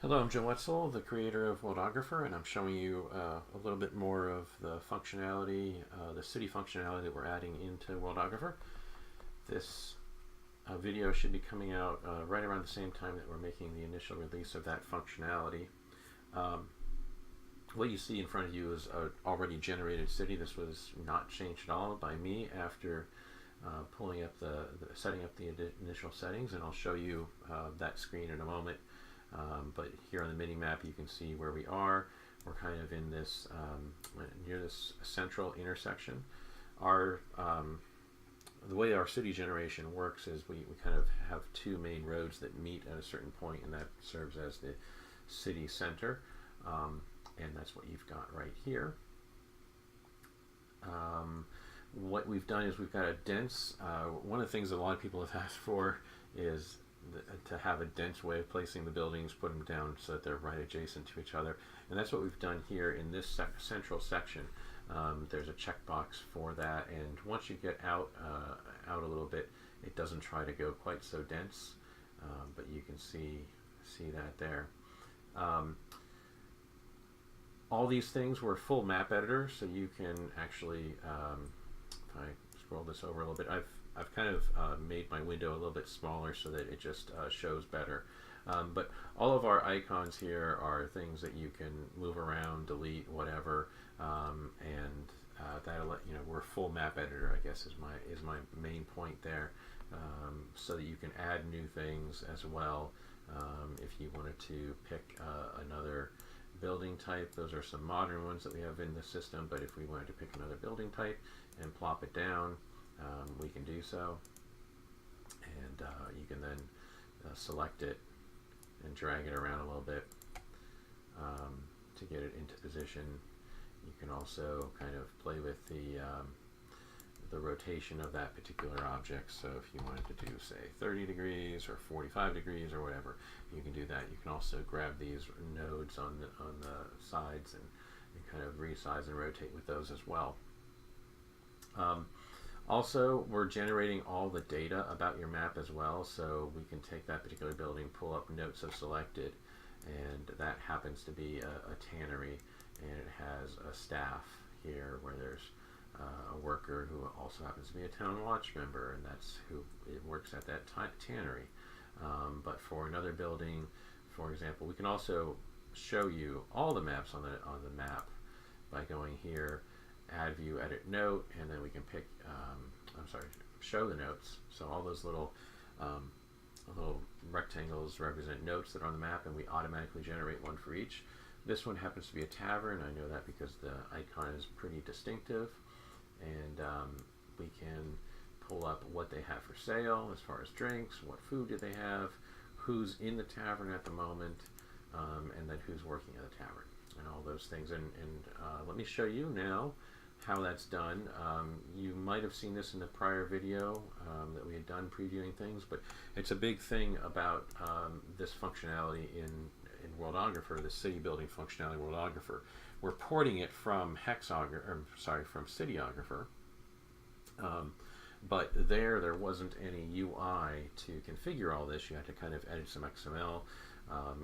Hello, I'm Joe Wetzel, the creator of Worldographer, and I'm showing you a little bit more of the functionality, the city functionality that we're adding into Worldographer. This video should be coming out right around the same time that we're making the initial release of that functionality. What you see in front of you is an already generated city. This was not changed at all by me after pulling up setting up the initial settings, and I'll show you that screen in a moment. But here on the mini map you can see where we are. We're kind of in this near this central intersection. The way our city generation works is we kind of have two main roads that meet at a certain point, and that serves as the city center, and that's what you've got right here. What we've done is we've got a dense, one of the things that a lot of people have asked for is to have a dense way of placing the buildings, put them down so that they're right adjacent to each other, and that's what we've done here in this central section. There's a checkbox for that, and once you get out a little bit, it doesn't try to go quite so dense, but you can see that there. All these things were full map editor, so you can actually, if I scroll this over a little bit, I've kind of made my window a little bit smaller so that it just shows better. But all of our icons here are things that you can move around, delete, whatever, and that'll let you know we're full map editor, I guess is my main point there, so that you can add new things as well. If you wanted to pick another building type, those are some modern ones that we have in the system, but if we wanted to pick another building type and plop it down, we can do so, and you can then select it and drag it around a little bit to get it into position. You can also kind of play with the rotation of that particular object, so if you wanted to do, say, 30 degrees or 45 degrees or whatever, you can do that. You can also grab these nodes on the sides and kind of resize and rotate with those as well. Also, we're generating all the data about your map as well, so we can take that particular building, pull up notes of selected, and that happens to be a tannery, and it has a staff here where there's a worker who also happens to be a town watch member, and that's who it works at that tannery. But for another building, for example, we can also show you all the maps on the map by going here, add view, edit note, and then we can pick, show the notes. So all those little rectangles represent notes that are on the map, and we automatically generate one for each. This one happens to be a tavern. I know that because the icon is pretty distinctive, and we can pull up what they have for sale as far as drinks, what food do they have, who's in the tavern at the moment, and then who's working at the tavern, and all those things. And let me show you now how that's done. You might have seen this in the prior video that we had done previewing things, but it's a big thing about this functionality in Worldographer, the city building functionality in Worldographer. We're porting it from from Cityographer, but there wasn't any UI to configure all this. You had to kind of edit some XML.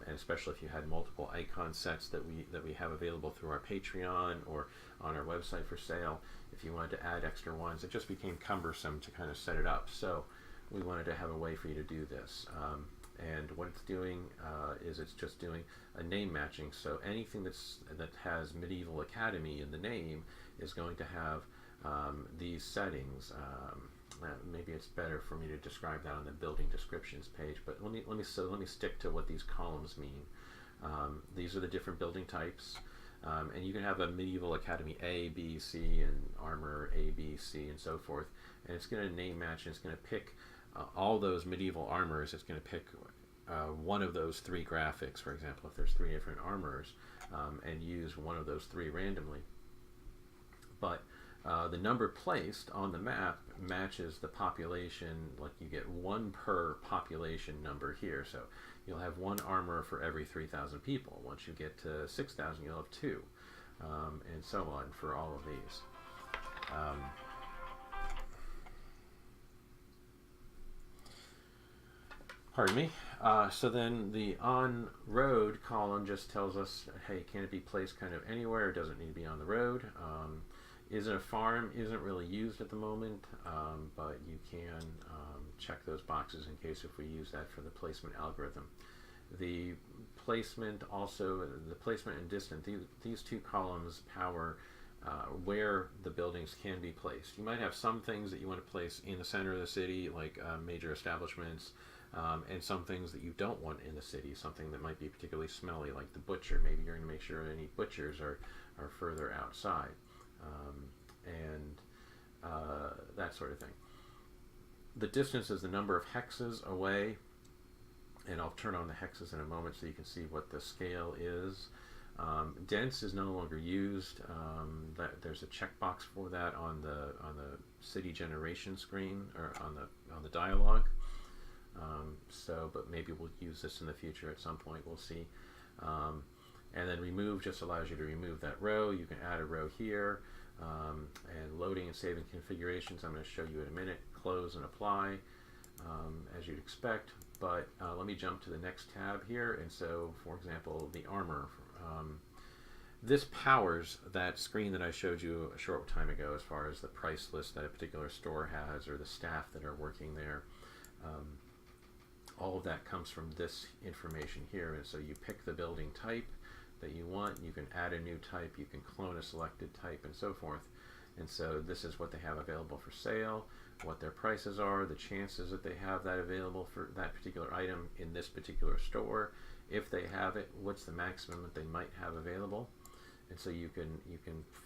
And especially if you had multiple icon sets that we have available through our Patreon or on our website for sale, if you wanted to add extra ones, it just became cumbersome to kind of set it up. So we wanted to have a way for you to do this. And what it's doing is it's just doing a name matching. So anything that has Medieval Academy in the name is going to have these settings. Maybe it's better for me to describe that on the building descriptions page, but let me stick to what these columns mean. These are the different building types, and you can have a Medieval Academy A, B, C, and Armor A, B, C, and so forth, and it's going to name match, and it's going to pick all those medieval armors. It's going to pick one of those three graphics, for example, if there's three different armors, and use one of those three randomly. But the number placed on the map matches the population, like you get one per population number here. So you'll have one armor for every 3,000 people. Once you get to 6,000, you'll have two, and so on for all of these. Pardon me. So then the on-road column just tells us, hey, can it be placed kind of anywhere? It doesn't need to be on the road. Isn't a farm isn't really used at the moment, but you can check those boxes in case if we use that for the placement algorithm. The placement also, the placement and distance, these two columns power where the buildings can be placed. You might have some things that you want to place in the center of the city, like major establishments, and some things that you don't want in the city, something that might be particularly smelly, like the butcher. Maybe you're going to make sure any butchers are further outside, and that sort of thing. The distance is the number of hexes away, and I'll turn on the hexes in a moment so you can see what the scale is. Dense is no longer used. There's a checkbox for that on the city generation screen, or on the dialog. But maybe we'll use this in the future at some point. We'll see. And then remove just allows you to remove that row. You can add a row here, and loading and saving configurations. I'm going to show you in a minute. Close and apply, as you'd expect. But let me jump to the next tab here. And so, for example, the armor. This powers that screen that I showed you a short time ago as far as the price list that a particular store has, or the staff that are working there. All of that comes from this information here, and so you pick the building type that you want, you can add a new type, you can clone a selected type, and so forth. And so this is what they have available for sale, what their prices are, the chances that they have that available for that particular item in this particular store. If they have it, what's the maximum that they might have available? And so you can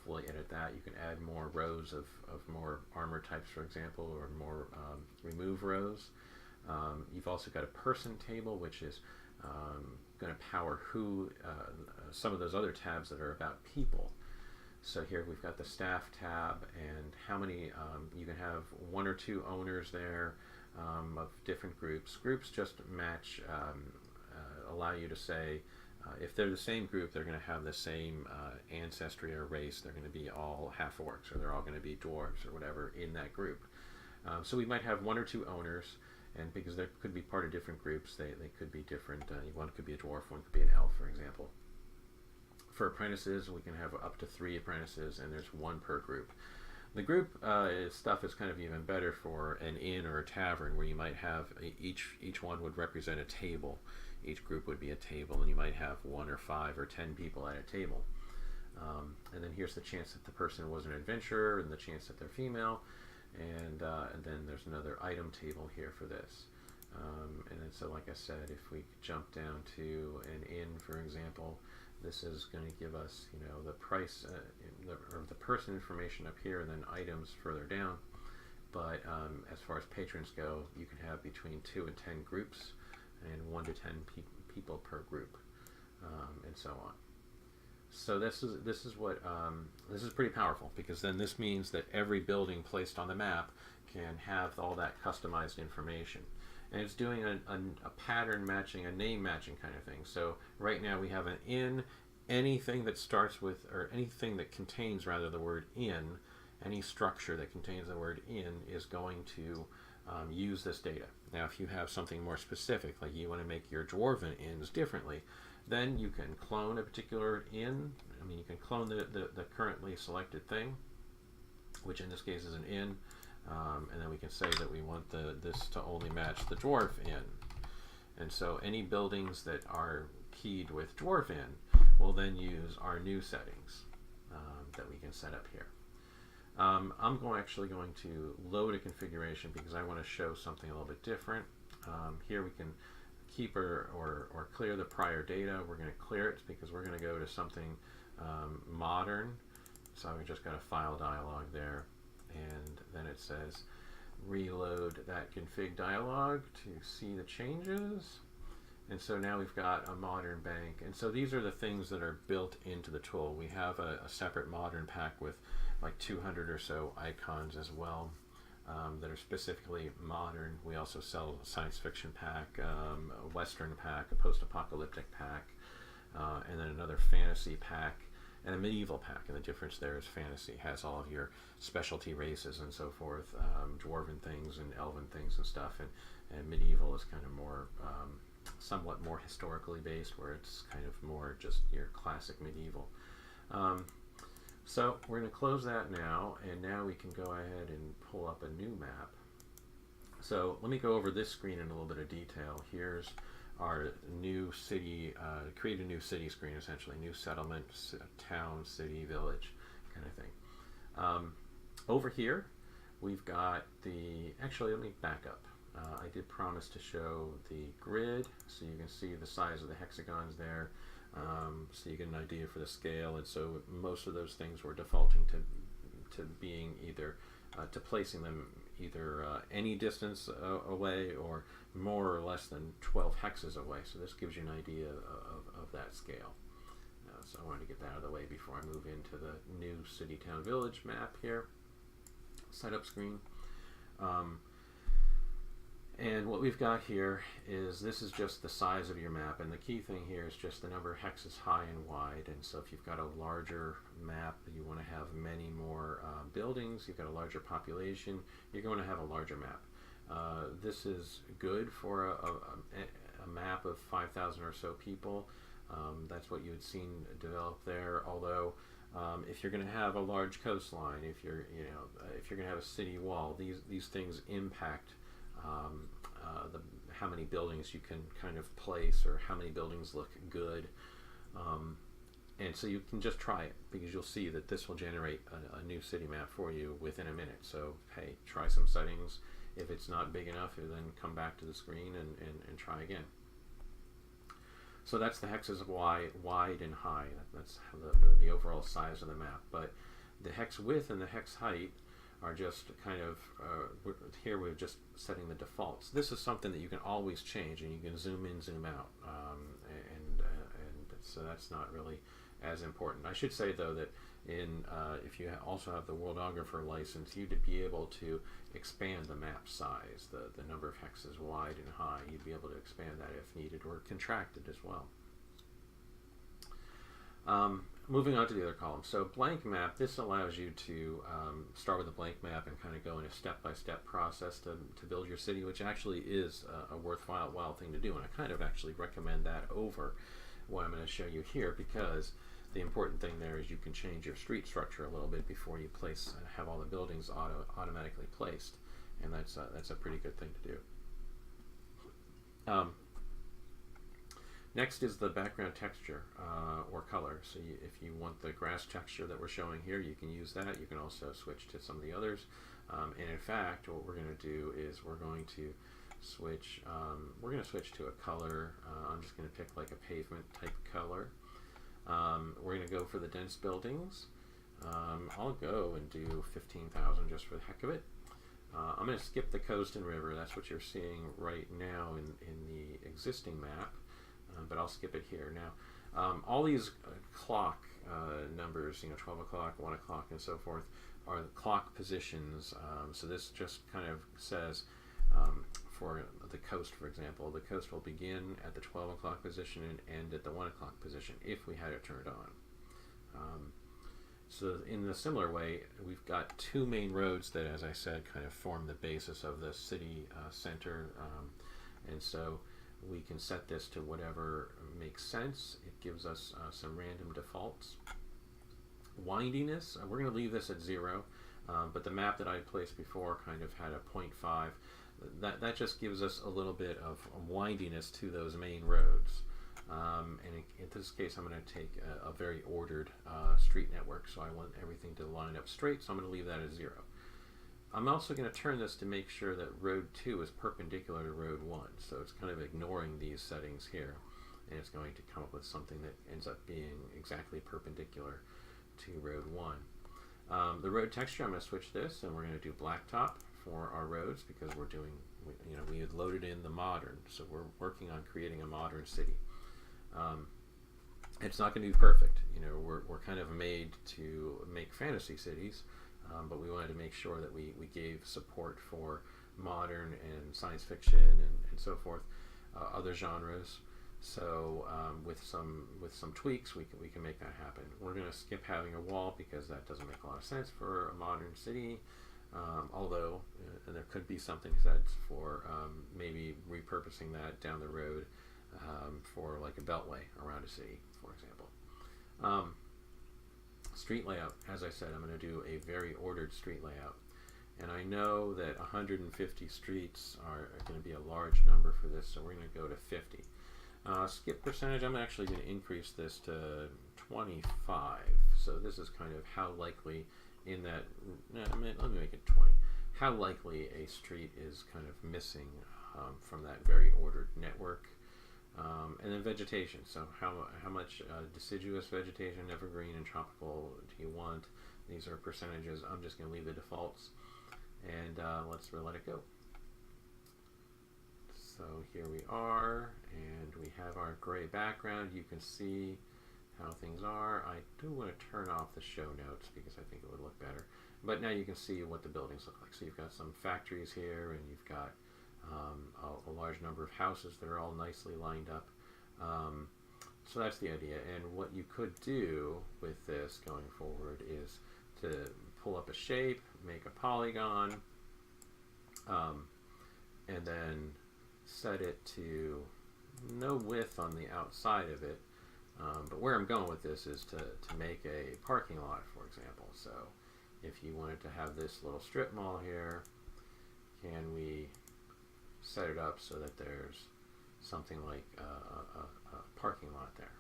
fully edit that. You can add more rows of more armor types, for example, or more remove rows. You've also got a person table, which is going to power some of those other tabs that are about people. So here we've got the staff tab, and how many, you can have one or two owners there of different groups. Groups just match, allow you to say, if they're the same group, they're going to have the same ancestry or race. They're going to be all half-orcs, or they're all going to be dwarves, or whatever, in that group. So we might have one or two owners, and because they could be part of different groups, they could be different. One could be a dwarf, one could be an elf, for example. For apprentices, we can have up to 3 apprentices, and there's 1 per group. The group stuff is kind of even better for an inn or a tavern, where you might have each one would represent a table. Each group would be a table, and you might have 1 or 5 or 10 people at a table. And then here's the chance that the person was an adventurer, and the chance that they're female. And then there's another item table here for this. And then, so like I said, if we jump down to an inn, for example, this is going to give us, the price, or the person information up here, and then items further down. But as far as patrons go, you can have between 2 and 10 groups, and 1 to 10 people per group, and so on. So this is pretty powerful, because then this means that every building placed on the map can have all that customized information, and it's doing a pattern matching, a name matching kind of thing. So right now we have an inn. Anything that starts with, or anything that contains rather the word inn, any structure that contains the word inn is going to use this data. Now, if you have something more specific, like you want to make your dwarven inns differently, then you can clone a particular inn. I mean, you can clone the currently selected thing, which in this case is an inn, and then we can say that we want this to only match the dwarf inn. And so any buildings that are keyed with dwarf inn will then use our new settings that we can set up here. I'm actually going to load a configuration because I want to show something a little bit different. Here we can keep or clear the prior data. We're going to clear it because we're going to go to something modern. So we just got a file dialog there, and then it says reload that config dialog to see the changes. And so now we've got a modern bank. And so these are the things that are built into the tool. We have a separate modern pack with like 200 or so icons as well that are specifically modern. We also sell a science fiction pack, a western pack, a post-apocalyptic pack, and then another fantasy pack. and a medieval pack. And the difference there is fantasy has all of your specialty races and so forth, dwarven things and elven things and stuff, and medieval is kind of more somewhat more historically based, where it's kind of more just your classic medieval. So we're going to close that now, and now we can go ahead and pull up a new map. So let me go over this screen in a little bit of detail. Here's our new city, create a new city screen, essentially, new settlement, town, city, village, kind of thing. Over here, we've got actually, let me back up. I did promise to show the grid, so you can see the size of the hexagons there, so you get an idea for the scale. And so most of those things were defaulting to being either to placing them either any distance away or more or less than 12 hexes away. So this gives you an idea of that scale. So I wanted to get that out of the way before I move into the new city, town, village map here. Setup screen. And what we've got here is, this is just the size of your map, and the key thing here is just the number of hexes high and wide. And so if you've got a larger map, you want to have many more buildings, you've got a larger population, you're going to have a larger map. This is good for a map of 5,000 or so people. That's what you had seen develop there. Although if you're going to have a large coastline, if you're going to have a city wall, these things impact how many buildings you can kind of place, or how many buildings look good. And so you can just try it, because you'll see that this will generate a new city map for you within a minute. So hey, try some settings. If it's not big enough, then come back to the screen and try again. So that's the hexes wide and high. That's the overall size of the map. But the hex width and the hex height are just kind of, here we're just setting the defaults. This is something that you can always change, and you can zoom in, zoom out, and so that's not really as important. I should say though that if you also have the Worldographer license, you'd be able to expand the map size, the number of hexes wide and high. You'd be able to expand that if needed, or contract it as well. Moving on to the other column. So blank map, this allows you to start with a blank map and kind of go in a step-by-step process to build your city, which actually is a worthwhile thing to do. And I kind of actually recommend that over what I'm going to show you here, because the important thing there is you can change your street structure a little bit before you have all the buildings automatically placed. And that's a pretty good thing to do. Next is the background texture or color. So if you want the grass texture that we're showing here, you can use that. You can also switch to some of the others. And in fact, what we're going to do is we're going to switch to a color. I'm just going to pick like a pavement type color. We're going to go for the dense buildings. I'll go and do 15,000 just for the heck of it. I'm going to skip the coast and river. That's what you're seeing right now in the existing map. But I'll skip it here. Now, all these clock numbers, 12 o'clock, 1 o'clock, and so forth, are the clock positions. So this just kind of says, for the coast, for example, the coast will begin at the 12 o'clock position and end at the 1 o'clock position if we had it turned on. So in a similar way, we've got two main roads that, as I said, kind of form the basis of the city center. And so we can set this to whatever makes sense. It gives us some random defaults. Windiness, we're going to leave this at 0, but the map that I placed before kind of had a 0.5. That just gives us a little bit of windiness to those main roads. And in this case, I'm going to take a very ordered street network, so I want everything to line up straight, so I'm going to leave that at 0. I'm also going to turn this to make sure that road 2 is perpendicular to road 1. So it's kind of ignoring these settings here, and it's going to come up with something that ends up being exactly perpendicular to road 1. The road texture, I'm going to switch this, and we're going to do blacktop for our roads, because we're doing, we had loaded in the modern, so we're working on creating a modern city. It's not going to be perfect. We're kind of made to make fantasy cities. But we wanted to make sure that we gave support for modern and science fiction and so forth, other genres. So with some tweaks, we can make that happen. We're going to skip having a wall because that doesn't make a lot of sense for a modern city. Although there could be something said for maybe repurposing that down the road for like a beltway around a city, for example. Street layout, as I said, I'm going to do a very ordered street layout. And I know that 150 streets are going to be a large number for this, so we're going to go to 50. Skip percentage, I'm actually going to increase this to 25. So this is kind of how likely in that, let me make it 20. How likely a street is kind of missing from that very ordered network. And then vegetation, so how much deciduous vegetation, evergreen and tropical do you want? These are percentages. I'm just going to leave the defaults, and let's let it go. So here we are, and we have our gray background. You can see how things are. I do want to turn off the show notes because I think it would look better. But now you can see what the buildings look like. So you've got some factories here, and you've got a large number of houses that are all nicely lined up. So that's the idea. And what you could do with this going forward is to pull up a shape, make a polygon, and then set it to no width on the outside of it. But where I'm going with this is to make a parking lot, for example. So if you wanted to have this little strip mall here, can we set it up so that there's something like a parking lot there?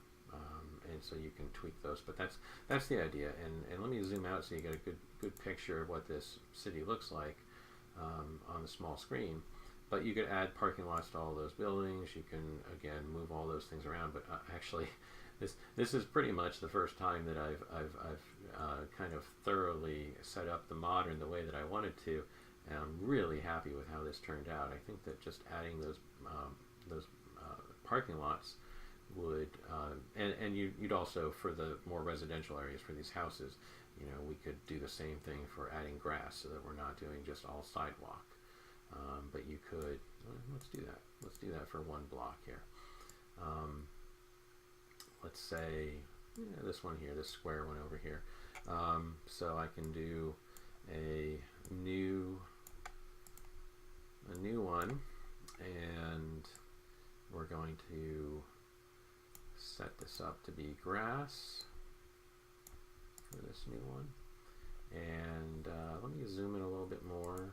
And so you can tweak those, but that's the idea. And let me zoom out so you get a good picture of what this city looks like on the small screen. But you could add parking lots to all those buildings. You can again move all those things around. But actually, this is pretty much the first time that I've kind of thoroughly set up the modern the way that I wanted to, and I'm really happy with how this turned out. I think that just adding those parking lots would, and you'd also, for the more residential areas for these houses, you know, we could do the same thing for adding grass so that we're not doing just all sidewalk. But you could, let's do that. Let's do that for one block here. Let's say this one here, this square one over here. So I can do a new one, and we're going to set this up to be grass for this new one. And let me zoom in a little bit more.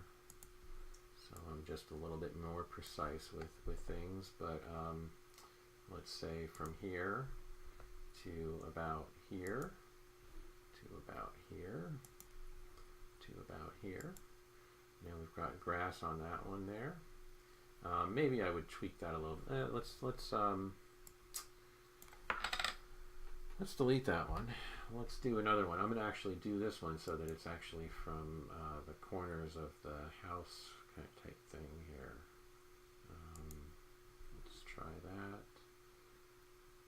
So I'm just a little bit more precise with things, but let's say from here to about here, to about here, to about here. Now we've got grass on that one there. Maybe I would tweak that a little. Let's delete that one. Let's do another one. I'm going to actually do this one so that it's actually from the corners of the house kind of type thing here. Let's try that.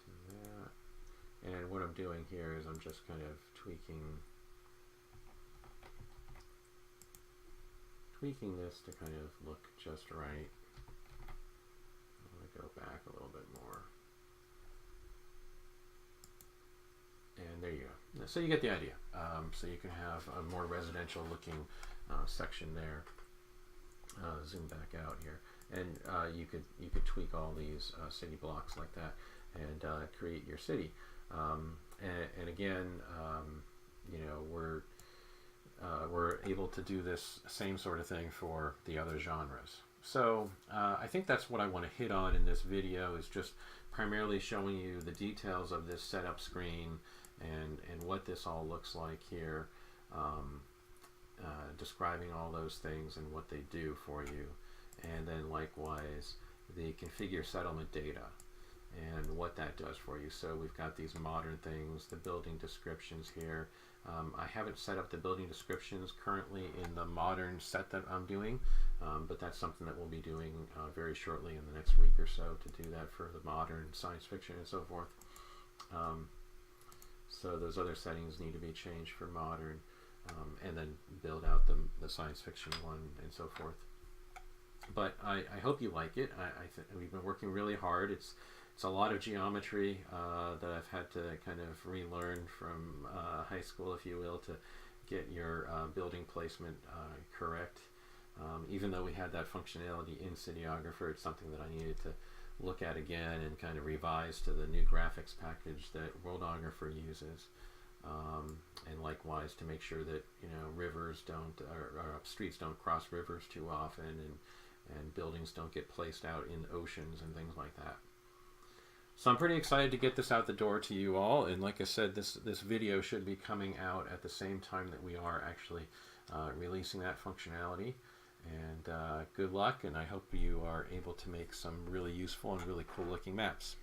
Do that. And what I'm doing here is I'm just kind of tweaking this to kind of look just right. I'm going to go back a little bit more. And there you go. So you get the idea. So you can have a more residential looking section there. Zoom back out here, and you could tweak all these city blocks like that and create your city. And again, you know, we're able to do this same sort of thing for the other genres. So I think that's what I want to hit on in this video, is just primarily showing you the details of this setup screen and what this all looks like here, describing all those things and what they do for you, and then likewise the configure settlement data and what that does for you. So we've got these modern things, the building descriptions here. I haven't set up the building descriptions currently in the modern set that I'm doing, but that's something that we'll be doing very shortly in the next week or so, to do that for the modern science fiction and so forth. So those other settings need to be changed for modern, and then build out the science fiction one and so forth. But I hope you like it. We've been working really hard. It's a lot of geometry that I've had to kind of relearn from high school, if you will, to get your building placement correct. Even though we had that functionality in Cityographer, it's something that I needed to look at again and kind of revise to the new graphics package that Worldographer uses. And likewise to make sure that, you know, rivers don't, or streets don't cross rivers too often, and buildings don't get placed out in oceans and things like that. So I'm pretty excited to get this out the door to you all, and like I said, this video should be coming out at the same time that we are actually releasing that functionality. And good luck, and I hope you are able to make some really useful and really cool looking maps.